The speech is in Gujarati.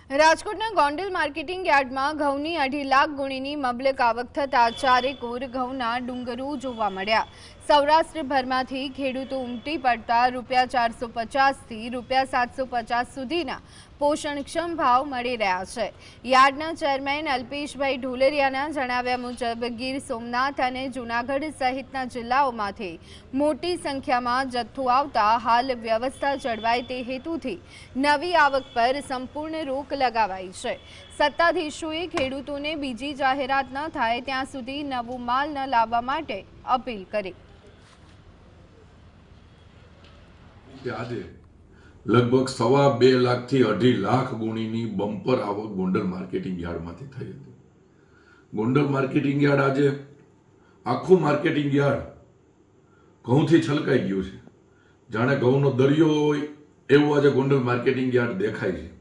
રાજકોટના ગોંડલ માર્કેટિંગ યાર્ડમાં ઘઉંની 2.5 લાખ ગુણીની મબલક આવક થતા ચારેકોર ઘઉંના ડુંગરો જોવા મળ્યા। સૌરાષ્ટ્રભરમાંથી ખેડૂતો ઉમટી પડતા ₹450થી ₹750 સુધીના પોષણક્ષમ ભાવ મળી રહ્યા છે। યાર્ડના ચેરમેન અલ્પેશભાઈ ઢોલરિયાના જણાવ્યા મુજબ ગીર સોમનાથ અને જૂનાગઢ સહિતના જિલ્લાઓમાંથી મોટી સંખ્યામાં જથ્થો આવતા હાલ વ્યવસ્થા જળવાય તે હેતુથી નવી આવક પર સંપૂર્ણ રોક लगावाई है। सत्ताधीशोए खेडूतोने बीजी जाहेरात न थाय त्यां सुधी नवो माल न लाववा माटे अपील करी। आज लगभग 2.25 लाख थी 2.5 लाख गुणीनी बम्पर आवक गोंडल मार्केटिंग यार्ड मांथी थई हती। गोंडल मार्केटिंग यार्ड आजे आखुं मार्केटिंग यार्ड घऊंथी छलकाई गयुं छे। जाणे घऊंनो दरियो होय एवुं आजे गोंडल मार्केटिंग यार्ड देखाय छे।